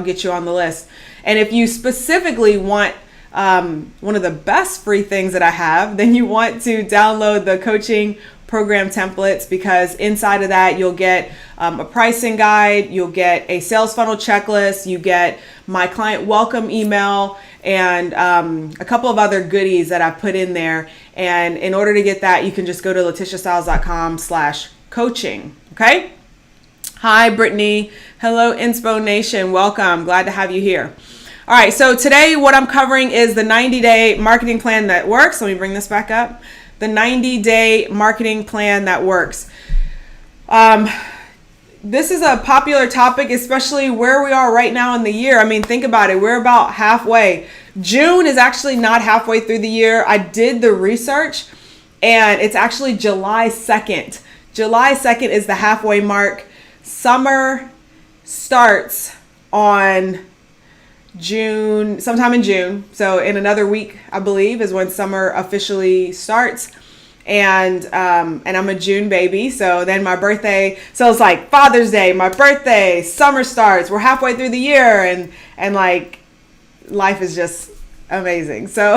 get you on the list. And if you specifically want one of the best free things that I have, then you want to download the coaching program templates, because inside of that you'll get a pricing guide, you'll get a sales funnel checklist, you get my client welcome email, and a couple of other goodies that I put in there. And in order to get that, you can just go to LaTishaStyles.com/coaching. Okay. Hi, Brittany. Hello, Inspo Nation. Welcome. Glad to have you here. All right. So today what I'm covering is the 90-day marketing plan that works. Let me bring this back up. The 90-day marketing plan that works. This is a popular topic, especially where we are right now in the year. I mean, think about it. We're about halfway. June is actually not halfway through the year. I did the research and it's actually July 2nd. July 2nd is the halfway mark. Summer starts on sometime in June. So in another week, I believe, is when summer officially starts. And I'm a June baby. So then my birthday, so it's like Father's Day, my birthday, summer starts. We're halfway through the year, and like life is just amazing. So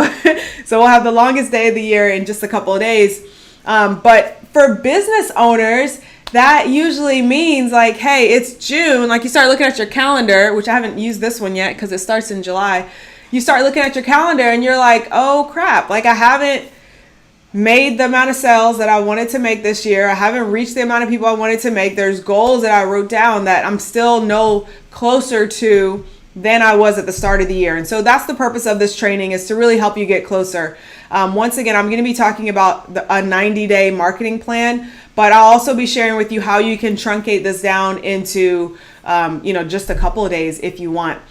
we'll have the longest day of the year in just a couple of days. But for business owners, that usually means like, hey, it's June. Like you start looking at your calendar, which I haven't used this one yet because it starts in July. You start looking at your calendar and you're like, oh crap, like I haven't made the amount of sales that I wanted to make this year. I haven't reached the amount of people I wanted to make. There's goals that I wrote down that I'm still no closer to than I was at the start of the year. And so that's the purpose of this training, is to really help you get closer. Once again, I'm going to be talking about a 90-day marketing plan, but I'll also be sharing with you how you can truncate this down into, just a couple of days if you want.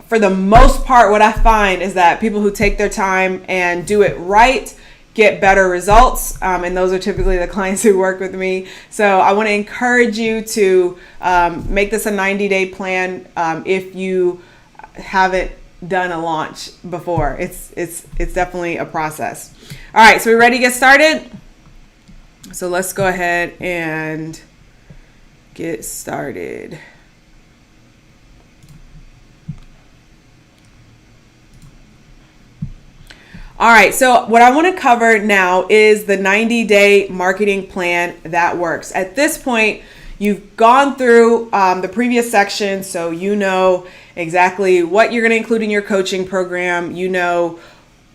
For the most part, what I find is that people who take their time and do it right get better results. And those are typically the clients who work with me. So I want to encourage you to make this a 90-day plan if you haven't done a launch before. It's definitely a process. All right, so we ready to get started? So let's go ahead and get started. All right, so what I want to cover now is the 90-day marketing plan that works. At this point, you've gone through the previous section, so you know exactly what you're going to include in your coaching program. You know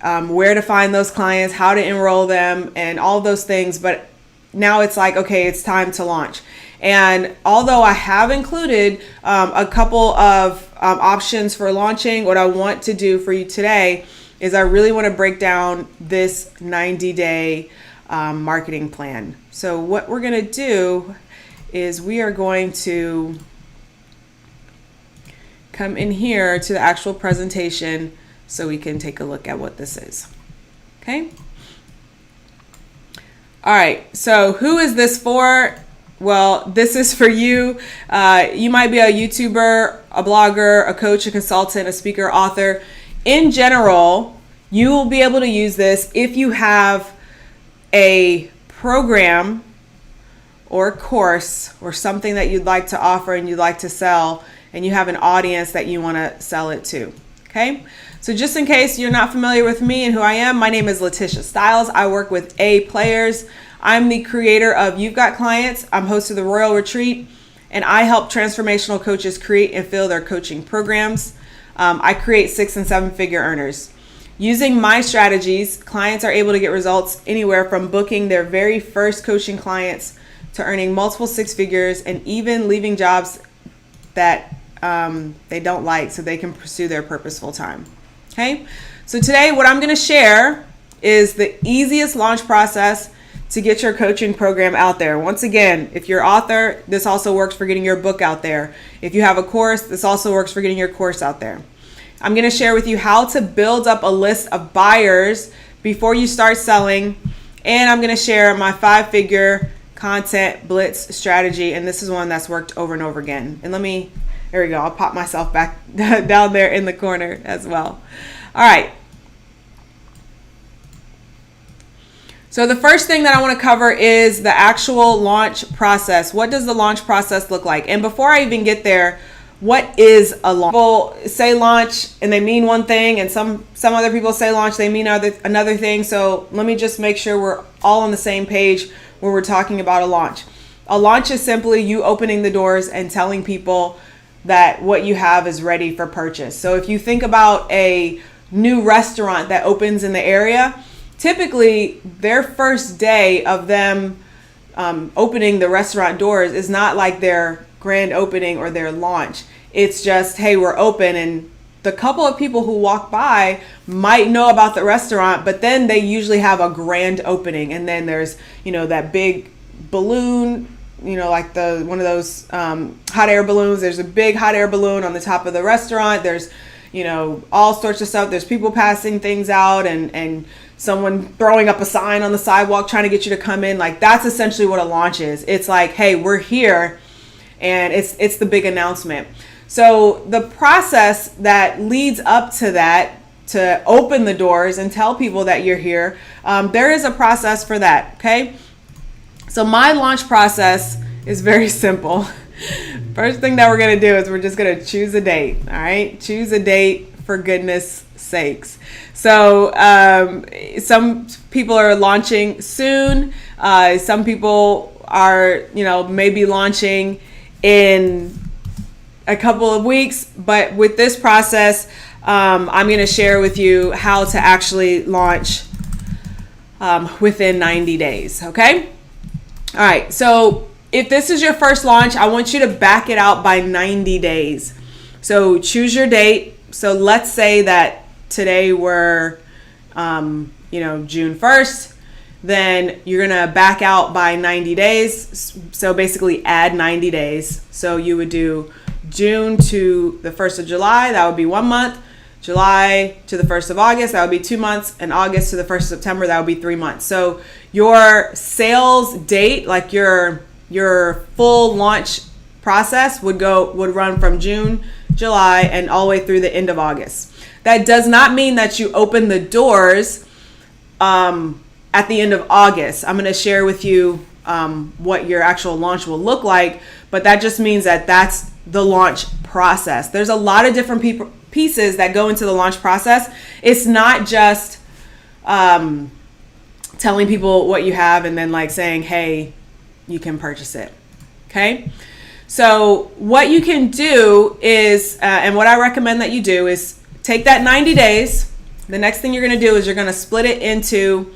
where to find those clients, how to enroll them, and all those things. But now it's like, okay, it's time to launch. And although I have included a couple of options for launching, what I want to do for you today is I really want to break down this 90-day marketing plan. So what we're going to do is we are going to come in here to the actual presentation so we can take a look at what this is. Okay. All right. So who is this for? Well, this is for you. You might be a YouTuber, a blogger, a coach, a consultant, a speaker, author. In general, you will be able to use this if you have a program or course or something that you'd like to offer and you'd like to sell, and you have an audience that you want to sell it to. Okay, so just in case you're not familiar with me and who I am, my name is LaTisha Styles. I work with A players. I'm the creator of You've Got Clients. I'm host of the Royal Retreat, and I help transformational coaches create and fill their coaching programs. I create 6- and 7-figure earners. Using my strategies, clients are able to get results anywhere from booking their very first coaching clients to earning multiple 6 figures and even leaving jobs that they don't like so they can pursue their purpose full time. Okay, so today what I'm going to share is the easiest launch process to get your coaching program out there. Once again, if you're an author, this also works for getting your book out there. If you have a course, this also works for getting your course out there. I'm going to share with you how to build up a list of buyers before you start selling. And I'm going to share my 5-figure content blitz strategy. And this is one that's worked over and over again. And there we go. I'll pop myself back down there in the corner as well. All right. So the first thing that I want to cover is the actual launch process. What does the launch process look like? And before I even get there, what is a launch? People say launch and they mean one thing, and some other people say launch, they mean another thing. So let me just make sure we're all on the same page when we're talking about a launch. A launch is simply you opening the doors and telling people that what you have is ready for purchase. So if you think about a new restaurant that opens in the area, typically their first day of them opening the restaurant doors is not like their grand opening or their launch. It's just, hey, we're open, and the couple of people who walk by might know about the restaurant, but then they usually have a grand opening, and then there's, that big balloon, like one of those hot air balloons. There's a big hot air balloon on the top of the restaurant. There's, all sorts of stuff. There's people passing things out, and someone throwing up a sign on the sidewalk trying to get you to come in. Like, that's essentially what a launch is. It's like, hey, we're here, and it's the big announcement. So the process that leads up to that, to open the doors and tell people that you're here, there is a process for that, okay? So my launch process is very simple. First thing that we're going to do is we're just going to choose a date, all right? Choose a date, for goodness sakes. So some people are launching soon. Some people are, maybe launching in a couple of weeks. But with this process, I'm going to share with you how to actually launch within 90 days, okay? All right, so if this is your first launch, I want you to back it out by 90 days. So choose your date. So let's say that today we're, June 1st. Then you're going to back out by 90 days. So basically add 90 days. So you would do June to the 1st of July. That would be 1 month. July to the 1st of August, that would be 2 months, and August to the 1st of September, that would be 3 months. So your sales date, like your full launch process would run from June, July, and all the way through the end of August. That does not mean that you open the doors at the end of August. I'm going to share with you what your actual launch will look like, but that just means that that's the launch process. There's a lot of different pieces that go into the launch process. It's not just telling people what you have and then like saying, hey, you can purchase it. Okay. So what you can do is, and what I recommend that you do is take that 90 days. The next thing you're going to do is you're going to split it into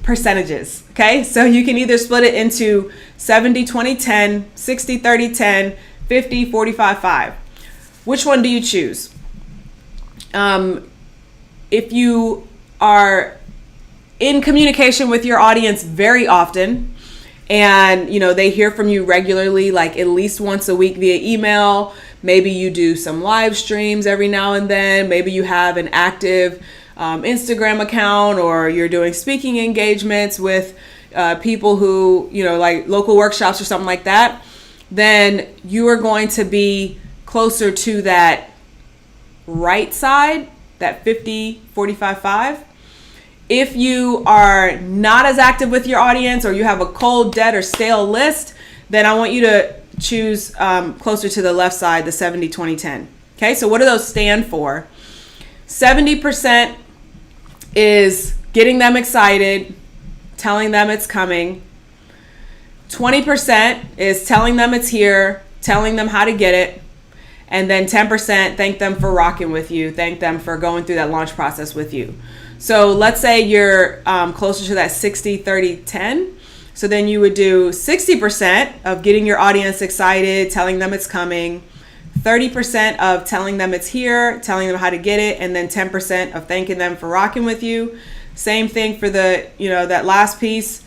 percentages. Okay. So you can either split it into 70, 20, 10, 60, 30, 10, 50, 45, 5. Which one do you choose? If you are in communication with your audience very often, and they hear from you regularly, like at least once a week via email, maybe you do some live streams every now and then, maybe you have an active Instagram account, or you're doing speaking engagements with people who, like local workshops or something like that, then you are going to be closer to that right side, that 50, 45, 5. If you are not as active with your audience, or you have a cold, dead, or stale list, then I want you to choose closer to the left side, the 70, 20, 10. Okay, so what do those stand for? 70% is getting them excited, telling them it's coming. 20% is telling them it's here, telling them how to get it. And then 10%, thank them for rocking with you. Thank them for going through that launch process with you. So let's say you're closer to that 60, 30, 10. So then you would do 60% of getting your audience excited, telling them it's coming, 30% of telling them it's here, telling them how to get it, and then 10% of thanking them for rocking with you. Same thing for the, that last piece.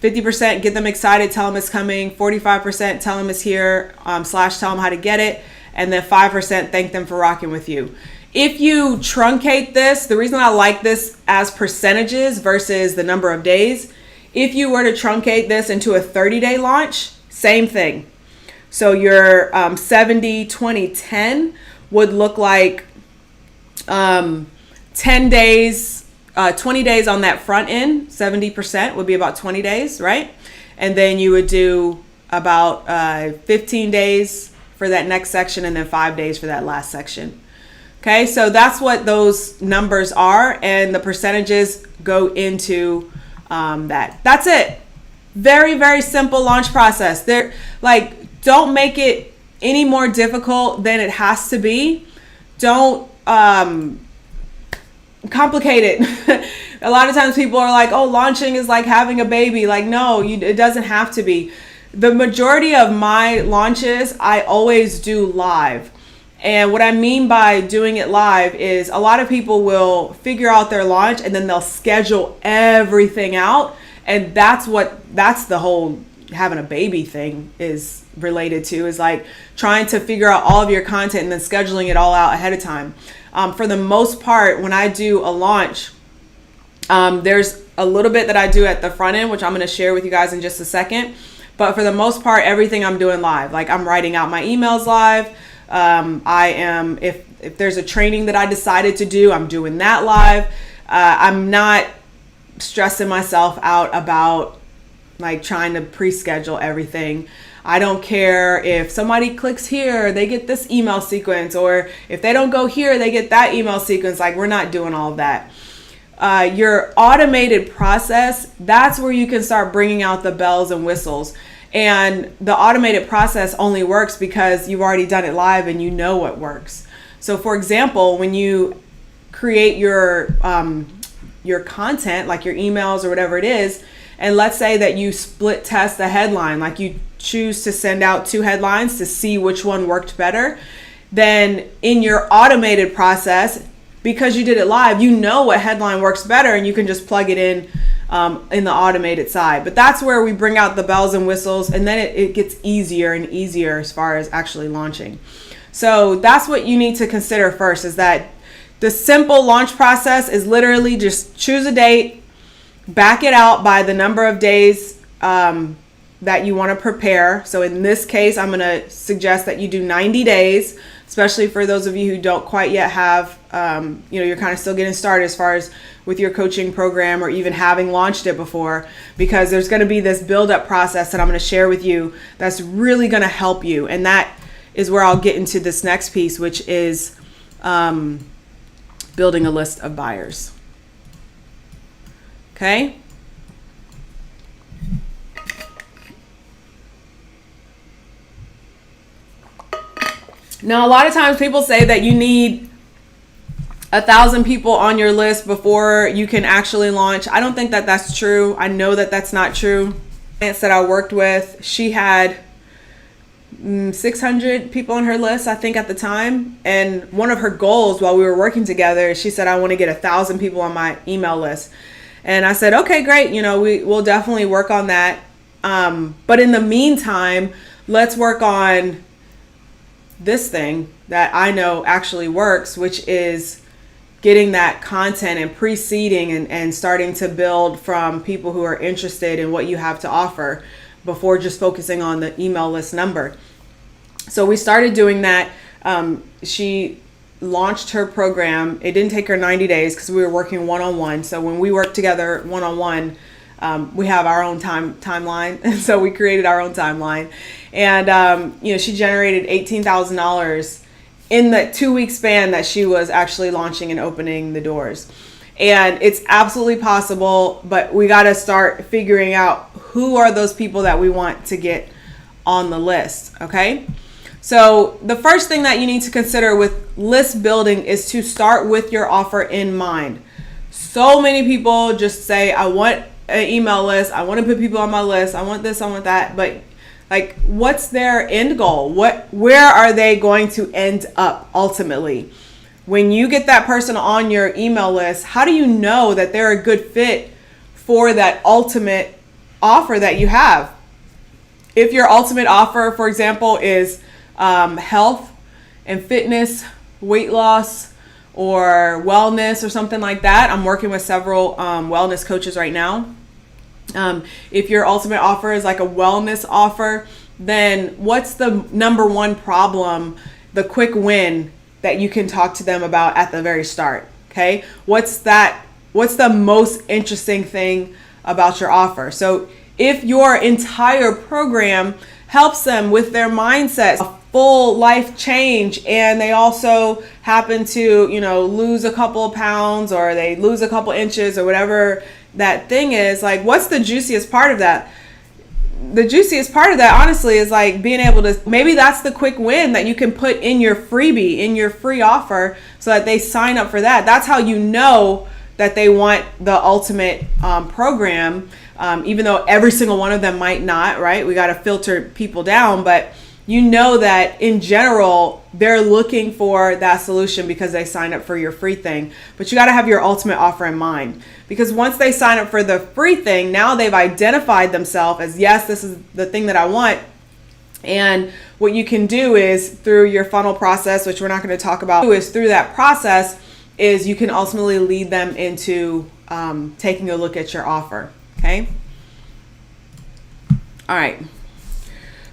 50% get them excited, tell them it's coming, 45% tell them it's here, / tell them how to get it, and then 5% thank them for rocking with you. If you truncate this, the reason I like this as percentages versus the number of days, if you were to truncate this into a 30-day launch, same thing. So your 70, 20, 10 would look like 10 days, 20 days on that front end. 70% would be about 20 days, right? And then you would do about 15 days for that next section, and then 5 days for that last section. Okay, so that's what those numbers are, and the percentages go into that. That's it. Very, very simple launch process. Don't make it any more difficult than it has to be. Don't complicate it. A lot of times people are like, oh, launching is like having a baby. Like, no, it doesn't have to be. The majority of my launches, I always do live. And what I mean by doing it live is a lot of people will figure out their launch and then they'll schedule everything out. And that's the whole having a baby thing is related to, is like trying to figure out all of your content and then scheduling it all out ahead of time. For the most part, when I do a launch, there's a little bit that I do at the front end, which I'm going to share with you guys in just a second. But for the most part, everything I'm doing live. Like, I'm writing out my emails live. If there's a training that I decided to do, I'm doing that live. I'm not stressing myself out about like trying to pre-schedule everything. I don't care if somebody clicks here, they get this email sequence, or if they don't go here, they get that email sequence. Like, we're not doing all of that. Your automated process, that's where you can start bringing out the bells and whistles. And the automated process only works because you've already done it live and you know what works. So for example, when you create your content, like your emails or whatever it is, and let's say that you split test the headline, like you choose to send out 2 headlines to see which one worked better, then in your automated process, because you did it live, you know what headline works better, and you can just plug it in the automated side. But that's where we bring out the bells and whistles, and then it gets easier and easier as far as actually launching. So that's what you need to consider first, is that the simple launch process is literally just choose a date, back it out by the number of days that you want to prepare. So in this case, I'm going to suggest that you do 90 days, especially for those of you who don't quite yet have, you're kind of still getting started as far as with your coaching program or even having launched it before, because there's going to be this build-up process that I'm going to share with you that's really going to help you. And that is where I'll get into this next piece, which is building a list of buyers. Okay? Now, a lot of times people say that you need 1,000 people on your list before you can actually launch. I don't think that that's true. I know that that's not true. Clients that I worked with, she had 600 people on her list, I think, at the time. And one of her goals while we were working together, she said, I want to get 1,000 people on my email list. And I said, okay, great. We'll definitely work on that. But in the meantime, let's work on this thing that I know actually works, which is getting that content and pre-seeding and starting to build from people who are interested in what you have to offer before just focusing on the email list number. So we started doing that. She launched her program. It didn't take her 90 days because we were working one-on-one. So when we work together one-on-one, we have our own timeline. And so we created our own timeline. And, she generated $18,000 in the 2-week span that she was actually launching and opening the doors. And it's absolutely possible, but we got to start figuring out who are those people that we want to get on the list. Okay. So the first thing that you need to consider with list building is to start with your offer in mind. So many people just say, I want an email list. I want to put people on my list. I want this, I want that. But like, what's their end goal? Where are they going to end up ultimately? When you get that person on your email list, how do you know that they're a good fit for that ultimate offer that you have? If your ultimate offer, for example, is health and fitness, weight loss, or wellness or something like that. I'm working with several wellness coaches right now. If your ultimate offer is like a wellness offer, then what's the number one problem, the quick win that you can talk to them about at the very start? Okay. What's the most interesting thing about your offer? So if your entire program helps them with their mindset, full life change, and they also happen to, lose a couple of pounds, or they lose a couple inches, or whatever that thing is, like, what's the juiciest part of that? The juiciest part of that, honestly, is like being able to, maybe that's the quick win that you can put in your freebie, in your free offer, so that they sign up for that. That's how you know that they want the ultimate program, even though every single one of them might not, right? We got to filter people down, but you know that in general, they're looking for that solution because they signed up for your free thing. But you got to have your ultimate offer in mind, because once they sign up for the free thing, now they've identified themselves as, yes, this is the thing that I want. And what you can do is, through your funnel process, which we're not going to talk about, is through that process is you can ultimately lead them into taking a look at your offer. Okay. All right.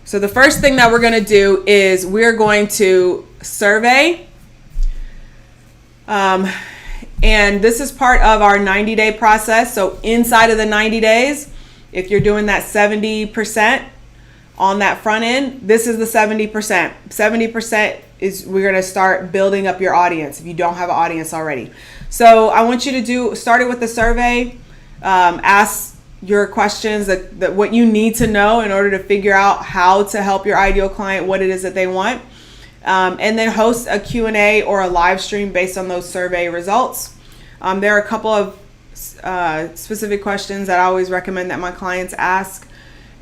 So the first thing that we're going to do is we're going to survey. And this is part of our 90-day process. So inside of the 90 days, if you're doing that 70% on that front end, this is the 70%. 70% is we're going to start building up your audience if you don't have an audience already. So I want you to start it with the survey. Ask your questions, that what you need to know in order to figure out how to help your ideal client, what it is that they want. And then host a Q&A or a live stream based on those survey results. There are a couple of specific questions that I always recommend that my clients ask.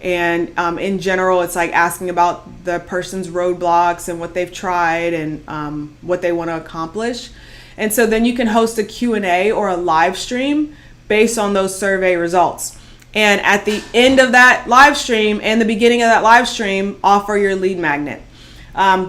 And in general, it's like asking about the person's roadblocks and what they've tried and what they want to accomplish. And so then you can host a Q&A or a live stream based on those survey results. And at the end of that live stream and the beginning of that live stream, offer your lead magnet.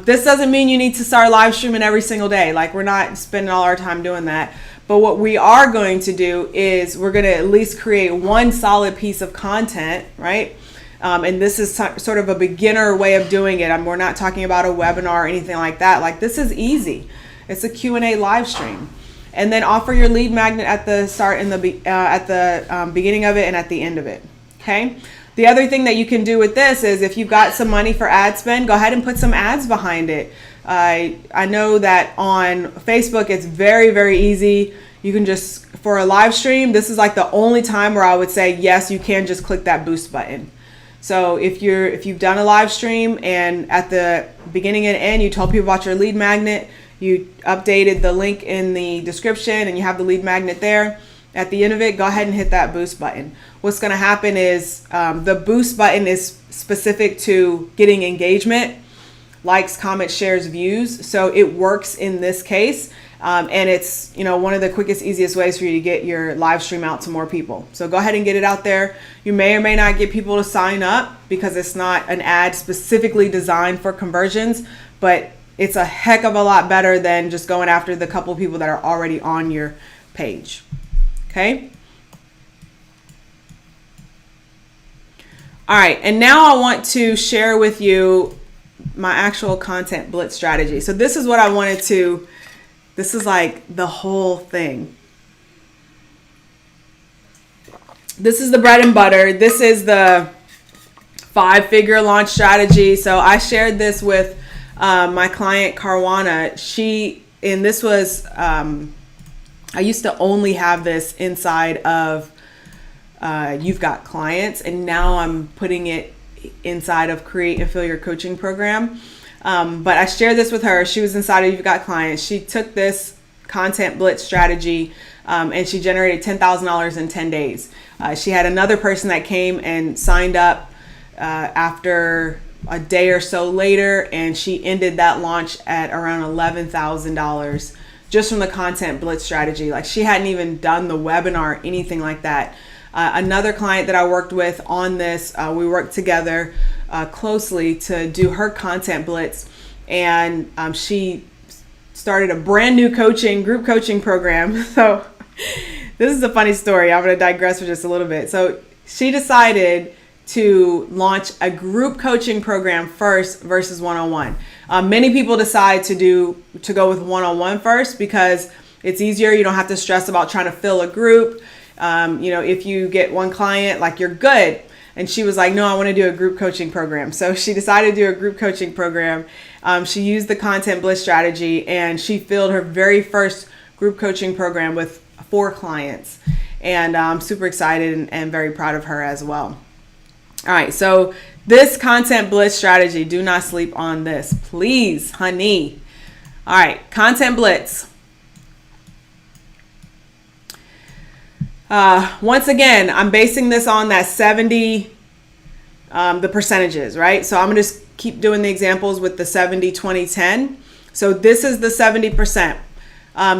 This doesn't mean you need to start live streaming every single day. Like, we're not spending all our time doing that. But what we are going to do is we're going to at least create one solid piece of content, right? And this is sort of a beginner way of doing it. We're not talking about a webinar or anything like that. Like, this is easy. It's a Q&A live stream. And then offer your lead magnet at the start and at the beginning of it and at the end of it. Okay. The other thing that you can do with this is, if you've got some money for ad spend, go ahead and put some ads behind it. I know that on Facebook it's very, very easy. You can just, for a live stream, this is like the only time where I would say yes, you can just click that boost button. So if you've done a live stream and at the beginning and end you told people about your lead magnet, you updated the link in the description and you have the lead magnet there, at the end of it, go ahead and hit that boost button. What's going to happen is the boost button is specific to getting engagement, likes, comments, shares, views. So it works in this case. And it's, one of the quickest, easiest ways for you to get your live stream out to more people. So go ahead and get it out there. You may or may not get people to sign up because it's not an ad specifically designed for conversions, but it's a heck of a lot better than just going after the couple people that are already on your page. Okay. All right. And now I want to share with you my actual content blitz strategy. So this is what I wanted to, this is like the whole thing. This is the bread and butter. This is the 5-figure launch strategy. So I shared this with my client Carwana. This was, I used to only have this inside of You've Got Clients, and now I'm putting it inside of Create and Fill Your Coaching Program. But I shared this with her. She was inside of You've Got Clients. She took this content blitz strategy and she generated $10,000 in 10 days. She had another person that came and signed up after a day or so later, and she ended that launch at around $11,000 just from the content blitz strategy. Like, she hadn't even done the webinar, anything like that. Another client that I worked with on this, we worked together closely to do her content blitz, and she started a brand new group coaching program. So this is a funny story. I'm going to digress for just a little bit. So she decided to launch a group coaching program first versus one-on-one. Many people decide to go with one-on-one first because it's easier. You don't have to stress about trying to fill a group. If you get one client, like, you're good. And she was like, no, I want to do a group coaching program. So she decided to do a group coaching program. She used the content blitz strategy, and she filled her very first group coaching program with 4 clients. And I'm super excited and very proud of her as well. All right, so this content blitz strategy, do not sleep on this, please, honey. All right, content blitz. Once again, I'm basing this on that 70, the percentages, right? So I'm going to just keep doing the examples with the 70, 20, 10. So this is the 70%.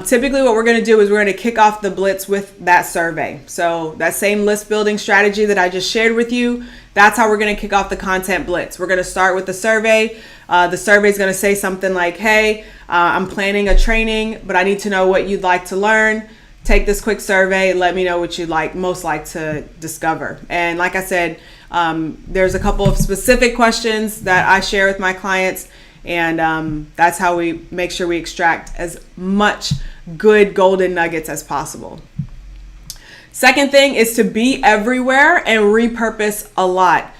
Typically what we're going to do is we're going to kick off the blitz with that survey. So that same list building strategy that I just shared with you, that's how we're going to kick off the content blitz. We're going to start with the survey. The survey is going to say something like, hey, I'm planning a training, but I need to know what you'd like to learn. Take this quick survey. Let me know what you'd most like to discover. And like I said, there's a couple of specific questions that I share with my clients. And that's how we make sure we extract as much good golden nuggets as possible. Second thing is to be everywhere and repurpose a lot.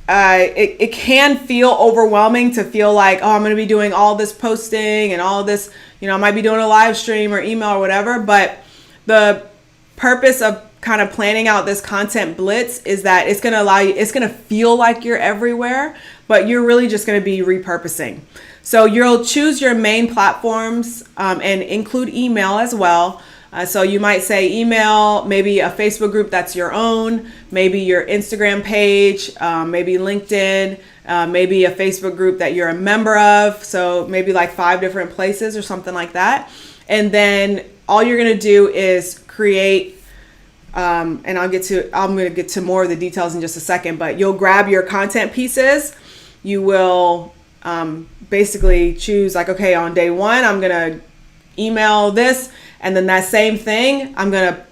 It can feel overwhelming to feel like, oh, I'm going to be doing all this posting and all this, I might be doing a live stream or email or whatever. But the purpose of kind of planning out this content blitz is that it's going to allow you, it's going to feel like you're everywhere, but you're really just going to be repurposing. So you'll choose your main platforms and include email as well. So you might say email, maybe a Facebook group that's your own, maybe your Instagram page, maybe LinkedIn, maybe a Facebook group that you're a member of. So maybe like 5 different places or something like that. And then all you're going to do is create, and I'm going to get to more of the details in just a second, but you'll grab your content pieces. You will basically choose like, okay, on day 1, I'm going to email this. And then that same thing, I'm going to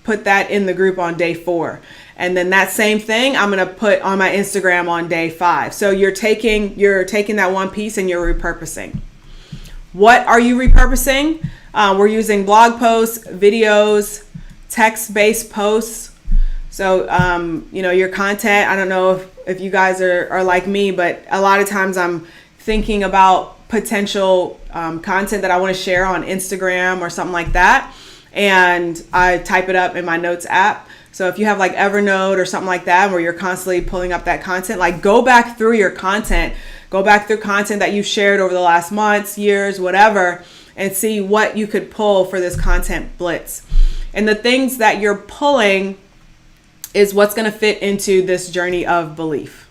put that in the group on day 4. And then that same thing, I'm going to put on my Instagram on day 5. So you're taking that one piece and you're repurposing. What are you repurposing? We're using blog posts, videos, text-based posts. So, your content, I don't know if you guys are like me, but a lot of times I'm thinking about potential content that I want to share on Instagram or something like that. And I type it up in my notes app. So if you have like Evernote or something like that, where you're constantly pulling up that content, like go back through your content, go back through content that you've shared over the last months, years, whatever, and see what you could pull for this content blitz. And the things that you're pulling is what's going to fit into this journey of belief.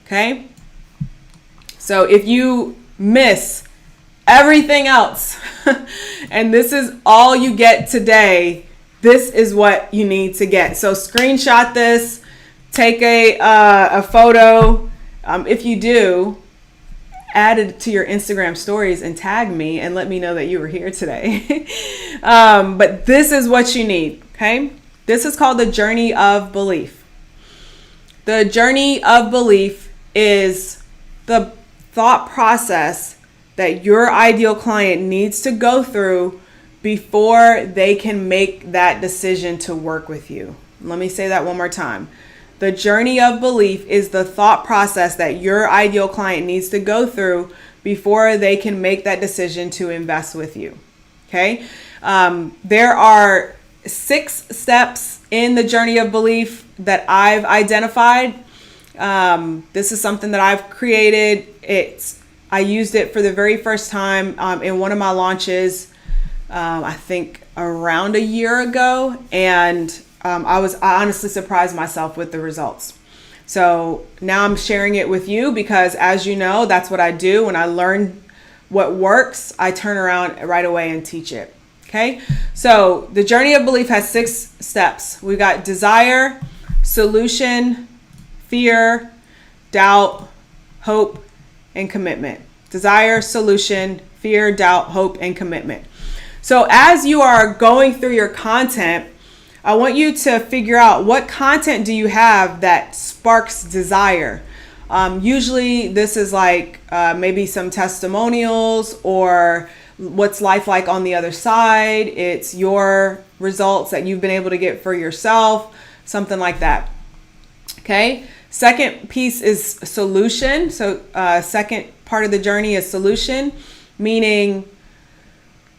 Okay? So if you miss everything else and this is all you get today, this is what you need to get. So screenshot this, take a photo. If you do, add it to your Instagram stories and tag me and let me know that you were here today. But this is what you need, okay? This is called the journey of belief. The journey of belief is the thought process that your ideal client needs to go through before they can make that decision to work with you. Let me say that one more time. The journey of belief is the thought process that your ideal client needs to go through before they can make that decision to invest with you. Okay? There are 6 steps in the journey of belief that I've identified. This is something that I've created. I used it for the very first time in one of my launches, I think around a year ago. And I honestly surprised myself with the results. So now I'm sharing it with you because, as you know, that's what I do. When I learn what works, I turn around right away and teach it. Okay. So the journey of belief has 6 steps. We've got desire, solution, fear, doubt, hope, and commitment. Desire, solution, fear, doubt, hope, and commitment. So as you are going through your content, I want you to figure out what content do you have that sparks desire. Usually this is like maybe some testimonials or what's life like on the other side. It's your results that you've been able to get for yourself, something like that. Okay. Second piece is solution. So second part of the journey is solution, meaning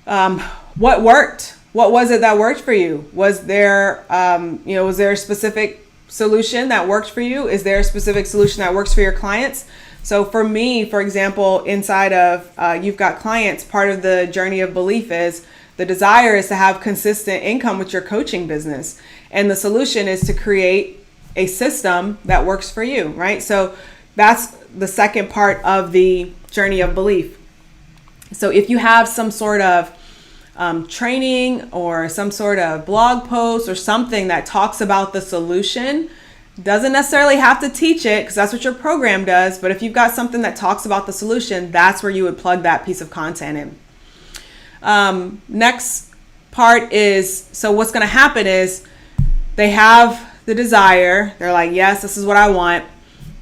what worked? What was it that worked for you? Was there, was there a specific solution that worked for you? Is there a specific solution that works for your clients? So for me, for example, inside of You've Got Clients, part of the journey of belief is the desire is to have consistent income with your coaching business. And the solution is to create a system that works for you, right? So that's the second part of the journey of belief. So if you have some sort of training or some sort of blog post or something that talks about the solution, doesn't necessarily have to teach it because that's what your program does. But if you've got something that talks about the solution, that's where you would plug that piece of content in. Next part is, so what's going to happen is they have the desire. They're like, yes, this is what I want.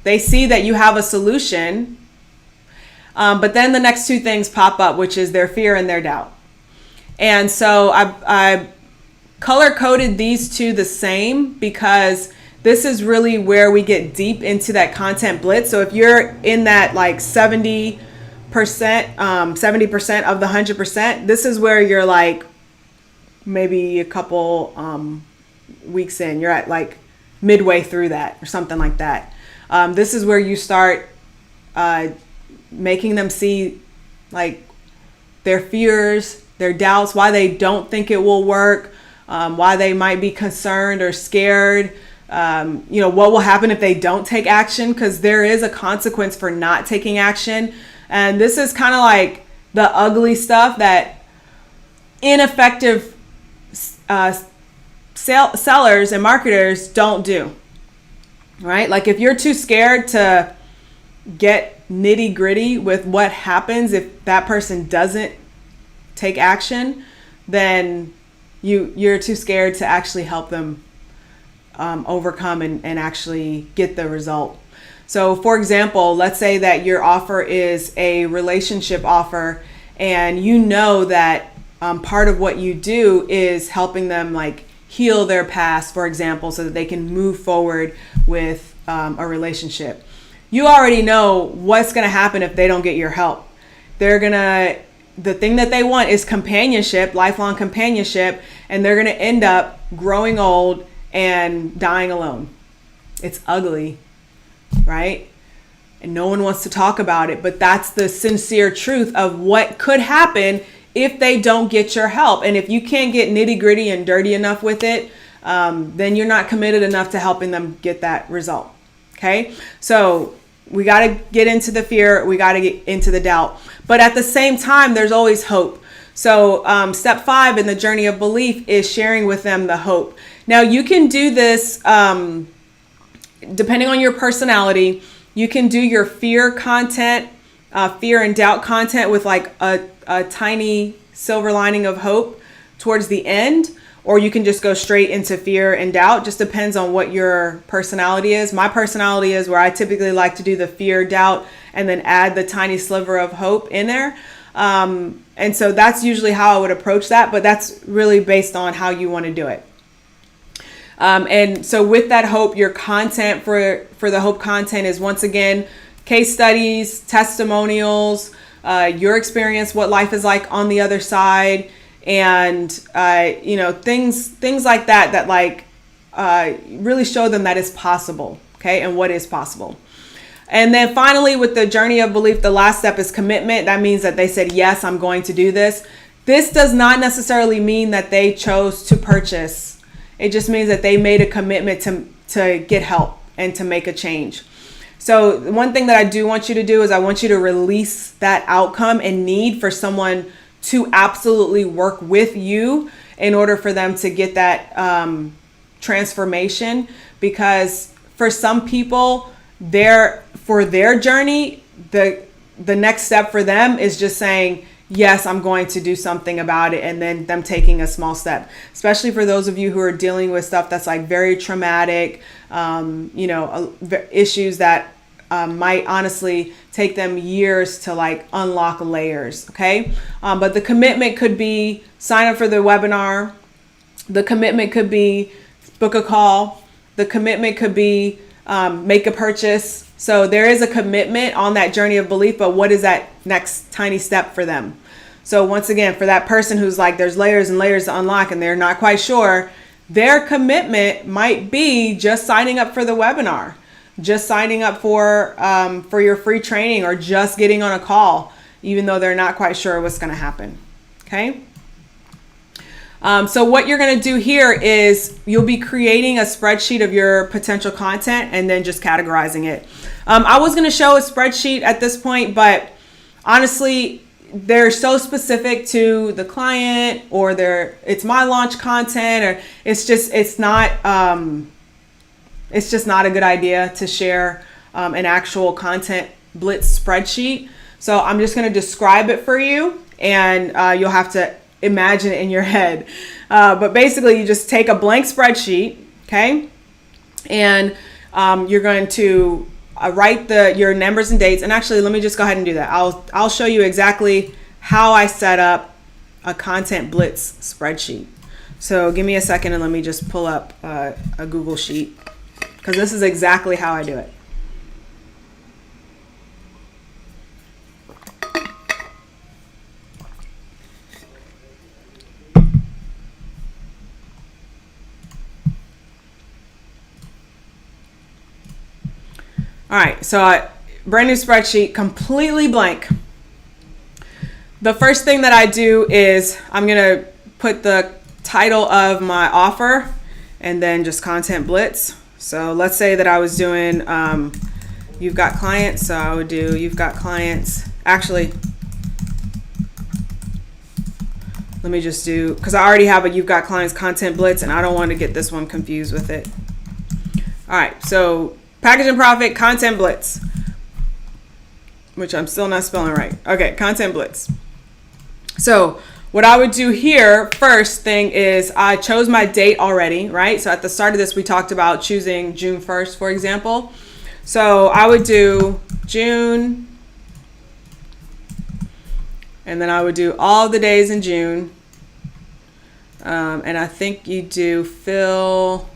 They see that you have a solution. But then the next two things pop up, which is their fear and their doubt. And so I color coded these two the same because this is really where we get deep into that content blitz. So if you're in that like 70% of the 100%, this is where you're like maybe a couple weeks in, you're at like midway through that or something like that. This is where you start making them see like their fears, their doubts, why they don't think it will work, why they might be concerned or scared, what will happen if they don't take action, because there is a consequence for not taking action. And this is kind of like the ugly stuff that ineffective sellers and marketers don't do, right? Like if you're too scared to get nitty gritty with what happens if that person doesn't take action, then you're too scared to actually help them overcome and actually get the result. So for example, let's say that your offer is a relationship offer and you know that part of what you do is helping them like heal their past, for example, so that they can move forward with a relationship. You already know what's going to happen if they don't get your help. The thing that they want is companionship, lifelong companionship, and they're going to end up growing old and dying alone. It's ugly, right? And no one wants to talk about it, but that's the sincere truth of what could happen if they don't get your help. And if you can't get nitty gritty and dirty enough with it, then you're not committed enough to helping them get that result. Okay. So we got to get into the fear. We got to get into the doubt, but at the same time, there's always hope. So step 5 in the journey of belief is sharing with them the hope. Now you can do this, depending on your personality. You can do your fear content, fear and doubt content with like a tiny silver lining of hope towards the end, or you can just go straight into fear and doubt. Just depends on what your personality is. My personality is where I typically like to do the fear, doubt, and then add the tiny sliver of hope in there. And so that's usually how I would approach that, but that's really based on how you want to do it. And so with that hope, your content for the hope content is once again, case studies, testimonials, your experience, what life is like on the other side, and things like that like really show them that it's possible, okay, and what is possible. And then finally, with the journey of belief, the last step is commitment. That means that they said, yes, I'm going to do this. This does not necessarily mean that they chose to purchase. It just means that they made a commitment to get help and to make a change. So one thing that I do want you to do is I want you to release that outcome and need for someone to absolutely work with you in order for them to get that transformation. Because for some people, for their journey, the next step for them is just saying, yes, I'm going to do something about it, and then them taking a small step. Especially for those of you who are dealing with stuff that's like very traumatic, issues that might honestly take them years to like unlock layers. Okay. But the commitment could be sign up for the webinar. The commitment could be book a call. The commitment could be make a purchase. So there is a commitment on that journey of belief, but what is that next tiny step for them? So once again, for that person who's like, there's layers and layers to unlock and they're not quite sure, their commitment might be just signing up for the webinar, just signing up for your free training, or just getting on a call, even though they're not quite sure what's going to happen. Okay. So what you're going to do here is you'll be creating a spreadsheet of your potential content and then just categorizing it. I was going to show a spreadsheet at this point, but honestly, they're so specific to the client, or it's my launch content, or it's just not a good idea to share an actual content blitz spreadsheet. So I'm just going to describe it for you, and you'll have to imagine it in your head. But basically, you just take a blank spreadsheet, okay, and you're going to write your numbers and dates. And actually, let me just go ahead and do that. I'll show you exactly how I set up a content blitz spreadsheet. So give me a second and let me just pull up a Google sheet, because this is exactly how I do it. All right, so brand new spreadsheet, completely blank. The first thing that I do is I'm gonna put the title of my offer and then just content blitz. So let's say that I was doing you've got clients, so I would do you've got clients. Actually, let me just do, because I already have a you've got clients content blitz, and I don't want to get this one confused with it. All right, so package and profit content blitz, which I'm still not spelling right. Okay, content blitz. So what I would do here, first thing is I chose my date already, right? So at the start of this, we talked about choosing June 1st, for example. So I would do June, and then I would do all the days in June. And I think you do fill,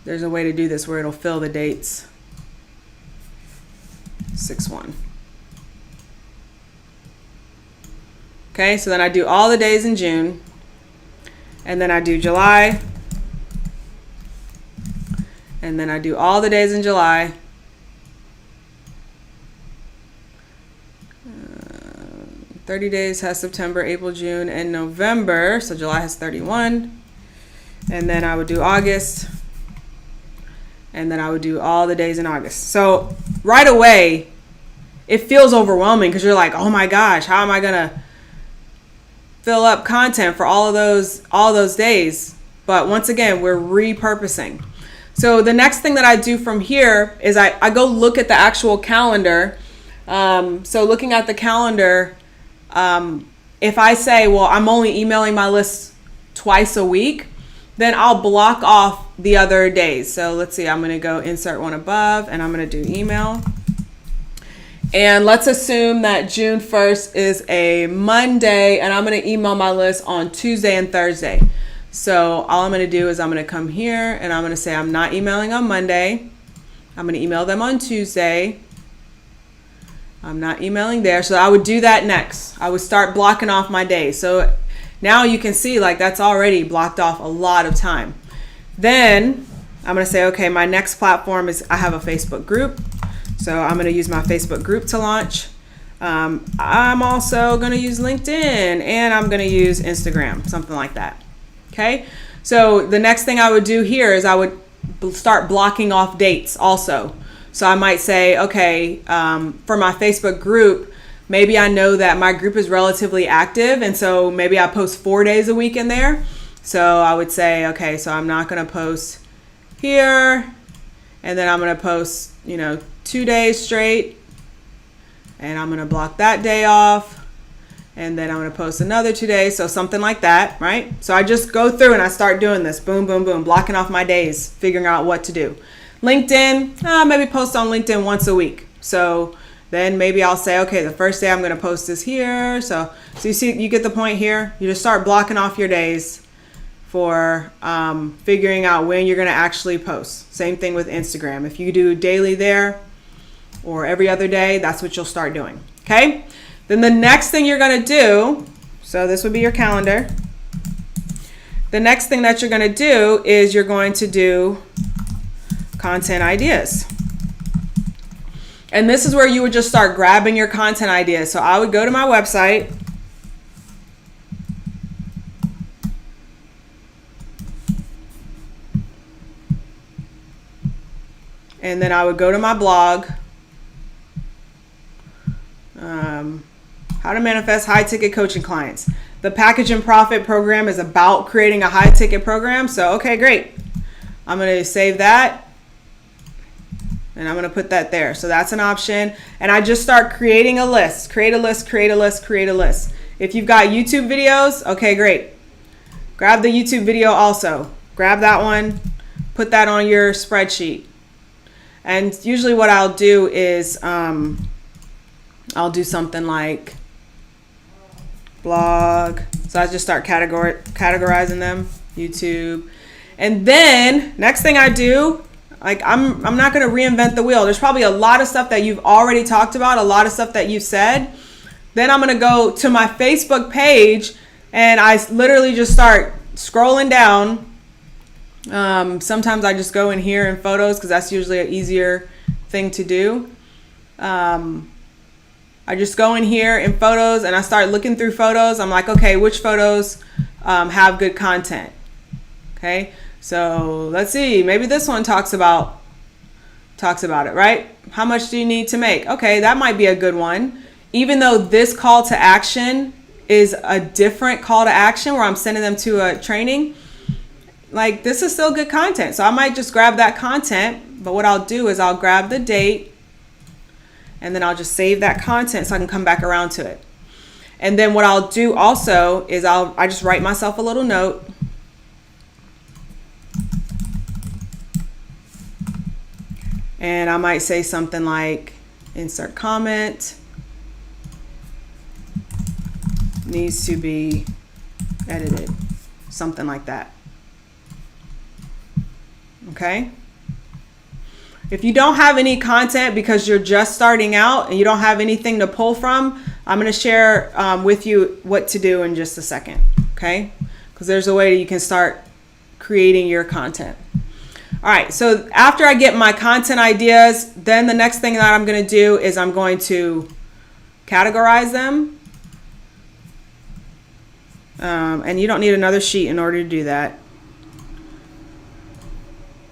there's a way to do this where it'll fill the dates. 6/1. Okay, so then I do all the days in June, and then I do July, and then I do all the days in July, 30 days has September, April, June, and November, so July has 31, and then I would do August, and then I would do all the days in August. So right away, it feels overwhelming, because you're like, oh my gosh, how am I gonna fill up content for all those days? But once again, we're repurposing. So the next thing that I do from here is I go look at the actual calendar. So looking at the calendar, if I say, well, I'm only emailing my list twice a week, then I'll block off the other days. So let's see, I'm going to go insert one above, and I'm going to do email. And let's assume that June 1st is a Monday, and I'm going to email my list on Tuesday and Thursday. So all I'm going to do is I'm going to come here, and I'm going to say I'm not emailing on Monday. I'm going to email them on Tuesday. I'm not emailing there. So I would do that next. I would start blocking off my days. So now you can see, like, that's already blocked off a lot of time. Then I'm going to say, okay, my next platform is I have a Facebook group. So I'm going to use my Facebook group to launch. I'm also going to use LinkedIn, and I'm going to use Instagram, something like that. Okay. So the next thing I would do here is I would start blocking off dates also. So I might say, okay, for my Facebook group, maybe I know that my group is relatively active, and so maybe I post 4 days a week in there. So I would say, okay, so I'm not going to post here, and then I'm going to post, 2 days straight, and I'm going to block that day off, and then I'm going to post another 2 days. So something like that, right? So I just go through and I start doing this, boom, boom, boom, blocking off my days, figuring out what to do. LinkedIn, maybe post on LinkedIn once a week. So then maybe I'll say, okay, the first day I'm going to post is here. So you see, you get the point here. You just start blocking off your days for figuring out when you're going to actually post. Same thing with Instagram. If you do daily there or every other day, that's what you'll start doing. Okay. Then the next thing you're going to do, so this would be your calendar. The next thing that you're going to do is you're going to do content ideas. And this is where you would just start grabbing your content ideas. So I would go to my website. And then I would go to my blog. How to manifest high ticket coaching clients. The Package and Profit program is about creating a high ticket program. So, okay, great. I'm going to save that. And I'm going to put that there. So that's an option. And I just start creating a list. Create a list, create a list, create a list. If you've got YouTube videos, okay, great. Grab the YouTube video also. Grab that one. Put that on your spreadsheet. And usually what I'll do is I'll do something like blog. So I just start categorizing them. YouTube. And then next thing I do, like I'm not going to reinvent the wheel. There's probably a lot of stuff that you've already talked about, a lot of stuff that you've said. Then I'm going to go to my Facebook page and I literally just start scrolling down. Sometimes I just go in here in photos because that's usually an easier thing to do. I just go in here in photos and I start looking through photos. I'm like, okay, which photos have good content? Okay, so let's see. Maybe this one talks about it, right? How much do you need to make? Okay, that might be a good one. Even though this call to action is a different call to action where I'm sending them to a training, like this is still good content. So I might just grab that content, but what I'll do is I'll grab the date and then I'll just save that content so I can come back around to it. And then what I'll do also is I just write myself a little note. And I might say something like insert comment, needs to be edited, something like that. Okay. If you don't have any content because you're just starting out and you don't have anything to pull from, I'm going to share with you what to do in just a second. Okay. Because there's a way that you can start creating your content. All right. So after I get my content ideas, then the next thing that I'm going to do is I'm going to categorize them. And you don't need another sheet in order to do that.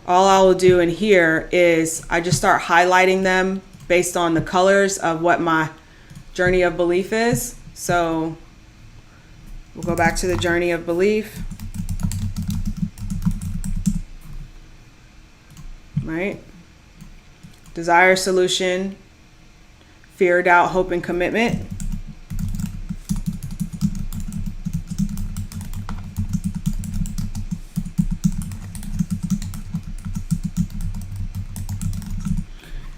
All I will do in here is I just start highlighting them based on the colors of what my journey of belief is. So we'll go back to the journey of belief. Right? Desire, solution, fear, doubt, hope, and commitment.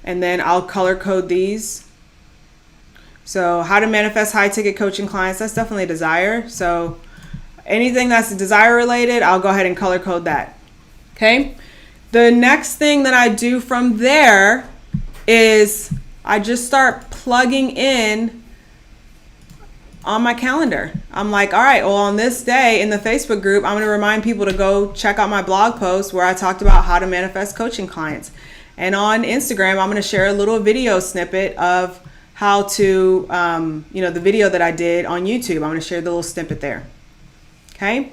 And then I'll color code these. So how to manifest high ticket coaching clients, that's definitely a desire. So anything that's desire related, I'll go ahead and color code that. Okay. The next thing that I do from there is I just start plugging in on my calendar. I'm like, all right, well, on this day in the Facebook group, I'm going to remind people to go check out my blog post where I talked about how to manifest coaching clients. And on Instagram, I'm going to share a little video snippet of how to, the video that I did on YouTube. I'm going to share the little snippet there. Okay.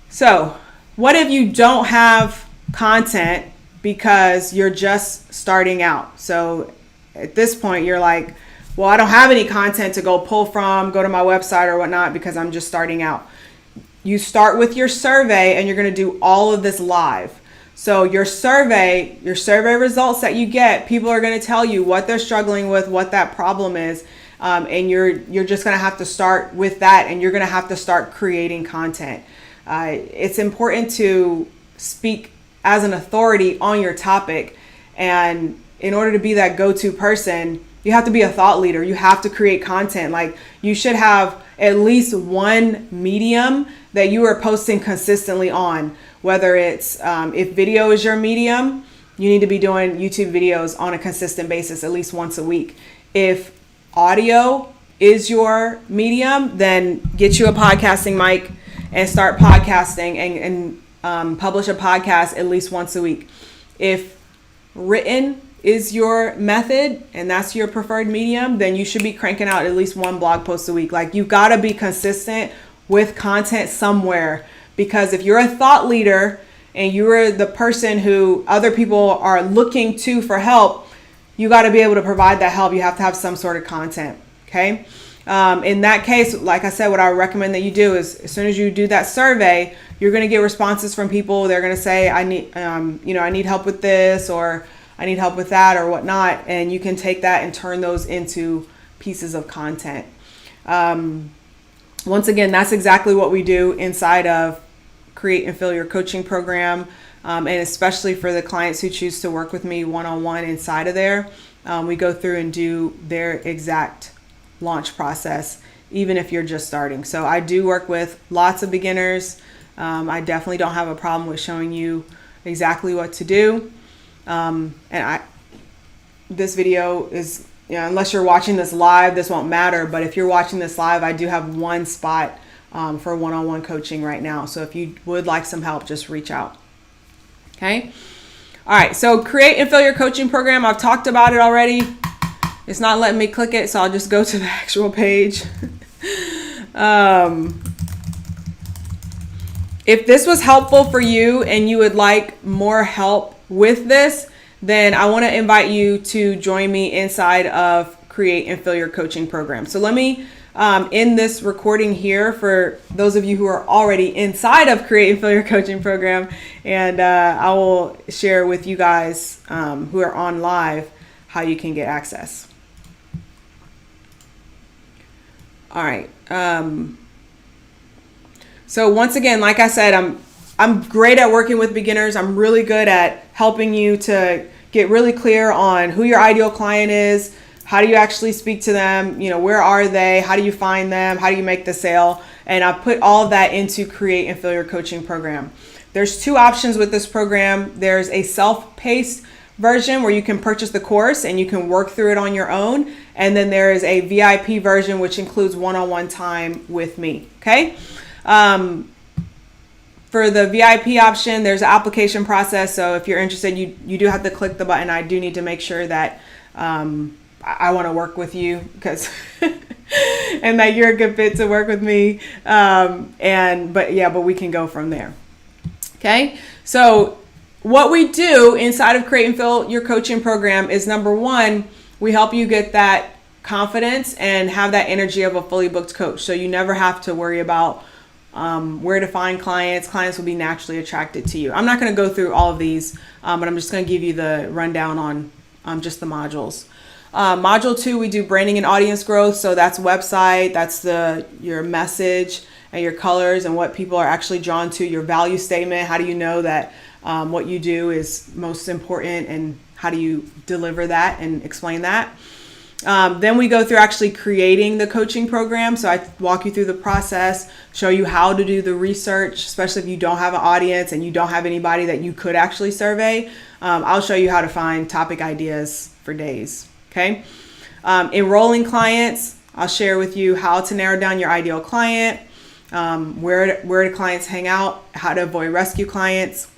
So what if you don't have content because you're just starting out? So at this point, you're like, well, I don't have any content to go pull from, go to my website or whatnot because I'm just starting out. You start with your survey and you're going to do all of this live. So your survey results that you get, people are going to tell you what they're struggling with, what that problem is. And you're just going to have to start with that and you're going to have to start creating content. It's important to speak as an authority on your topic. And in order to be that go-to person, you have to be a thought leader. You have to create content. Like you should have at least one medium that you are posting consistently on. Whether it's if video is your medium, you need to be doing YouTube videos on a consistent basis, at least once a week. If audio is your medium, then get you a podcasting mic and start podcasting and publish a podcast at least once a week. If written is your method and that's your preferred medium, then you should be cranking out at least one blog post a week. Like, you've got to be consistent with content somewhere, because if you're a thought leader and you're the person who other people are looking to for help, you got to be able to provide that help. You have to have some sort of content. Okay. In that case, like I said, what I recommend that you do is, as soon as you do that survey, you're going to get responses from people. They're going to say, I need help with this, or I need help with that, or whatnot. And you can take that and turn those into pieces of content. Once again, that's exactly what we do inside of Create and Fill Your Coaching Program. And especially for the clients who choose to work with me one-on-one inside of there, we go through and do their exact launch process, even if you're just starting. So I do work with lots of beginners. I definitely don't have a problem with showing you exactly what to do. This video is, unless you're watching this live, this won't matter. But if you're watching this live, I do have one spot for one-on-one coaching right now. So if you would like some help, just reach out. Okay. All right. So Create and Fill Your Coaching Program. I've talked about it already. It's not letting me click it, so I'll just go to the actual page. If this was helpful for you and you would like more help with this, then I want to invite you to join me inside of Create and Fill Your Coaching Program. So let me end this recording here for those of you who are already inside of Create and Fill Your Coaching Program, and I will share with you guys who are on live how you can get access. All right. So once again, like I said, I'm great at working with beginners. I'm really good at helping you to get really clear on who your ideal client is. How do you actually speak to them? Where are they? How do you find them? How do you make the sale? And I put all of that into Create and Fill Your Coaching Program. There's two options with this program. There's a self-paced version where you can purchase the course and you can work through it on your own. And then there is a VIP version, which includes one-on-one time with me. Okay. For the VIP option, there's an application process. So if you're interested, you do have to click the button. I do need to make sure that I want to work with you, because and that you're a good fit to work with me. But we can go from there. Okay. So what we do inside of Create and Fill Your Coaching Program is, number one, we help you get that confidence and have that energy of a fully booked coach. So you never have to worry about where to find clients. Clients will be naturally attracted to you. I'm not going to go through all of these, but I'm just going to give you the rundown on just the modules. Module 2, we do branding and audience growth. So that's website, that's your message and your colors and what people are actually drawn to, your value statement. How do you know that what you do is most important, and how do you deliver that and explain that? Then we go through actually creating the coaching program. So I walk you through the process, show you how to do the research, especially if you don't have an audience and you don't have anybody that you could actually survey. I'll show you how to find topic ideas for days. Okay. Enrolling clients, I'll share with you how to narrow down your ideal client, where do clients hang out, how to avoid rescue clients.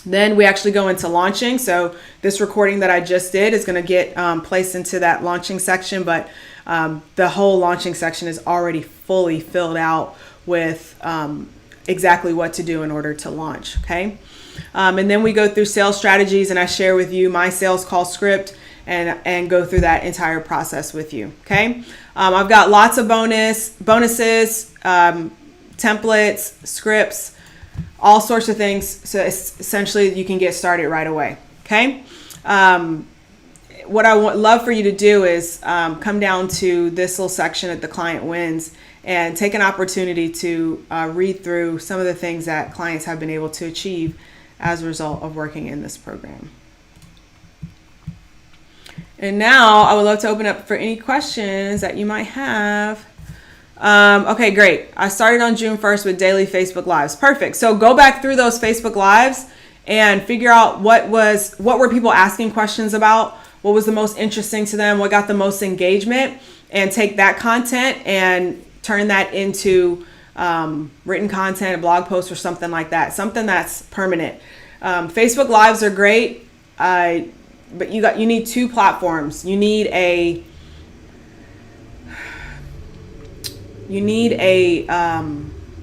Then we actually go into launching. So this recording that I just did is going to get placed into that launching section, but the whole launching section is already fully filled out with exactly what to do in order to launch. Okay. And then we go through sales strategies, and I share with you my sales call script and go through that entire process with you. Okay. I've got lots of bonuses, templates, scripts, all sorts of things. So essentially you can get started right away. Okay. What I would love for you to do is come down to this little section at the client wins and take an opportunity to read through some of the things that clients have been able to achieve as a result of working in this program. And now I would love to open up for any questions that you might have Okay, great. I started on June 1st with daily Facebook Lives. Perfect. So go back through those Facebook Lives and figure out what were people asking questions about, what was the most interesting to them, what got the most engagement, and take that content and turn that into written content, a blog post or something like that, something that's permanent. Facebook Lives are great, but you need two platforms. You need a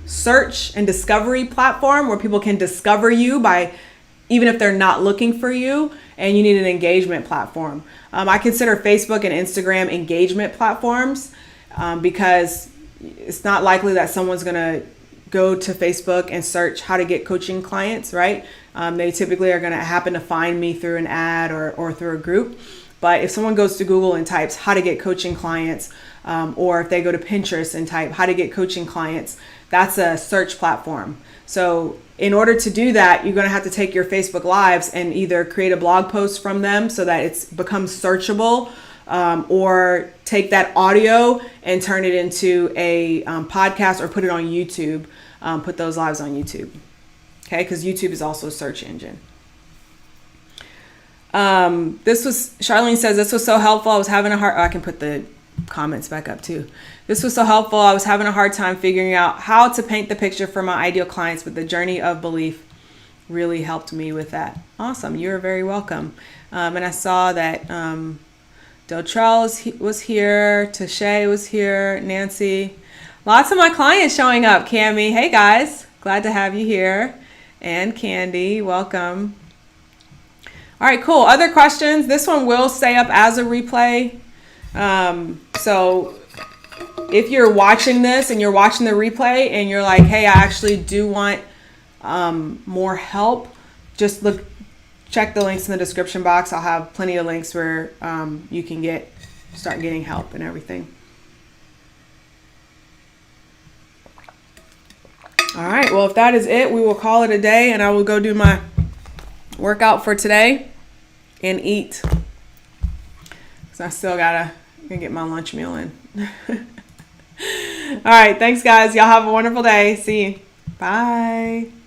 search and discovery platform where people can discover you by, even if they're not looking for you, and you need an engagement platform. I consider Facebook and Instagram engagement platforms because it's not likely that someone's going to go to Facebook and search how to get coaching clients, right? They typically are going to happen to find me through an ad or through a group. But if someone goes to Google and types how to get coaching clients, or if they go to Pinterest and type how to get coaching clients, that's a search platform. So in order to do that, you're going to have to take your Facebook Lives and either create a blog post from them so that it becomes searchable, or take that audio and turn it into a podcast, or put it on YouTube, put those lives on YouTube. Okay, because YouTube is also a search engine. Charlene says, this was so helpful. I was having I can put the comments back up too. This was so helpful. I was having a hard time figuring out how to paint the picture for my ideal clients, but the journey of belief really helped me with that. Awesome. You're very welcome. And I saw that Dotrell was here. Tashay was here. Nancy. Lots of my clients showing up. Cami. Hey guys. Glad to have you here. And Candy. Welcome. All right, cool. Other questions? This one will stay up as a replay. So if you're watching this and you're watching the replay and you're like, hey, I actually do want more help, just check the links in the description box. I'll have plenty of links where you can start getting help and everything. All right, well, if that is it, we will call it a day, and I will go do my workout for today and eat. So I still gotta get my lunch meal in. All right, thanks guys. Y'all have a wonderful day. See you. Bye.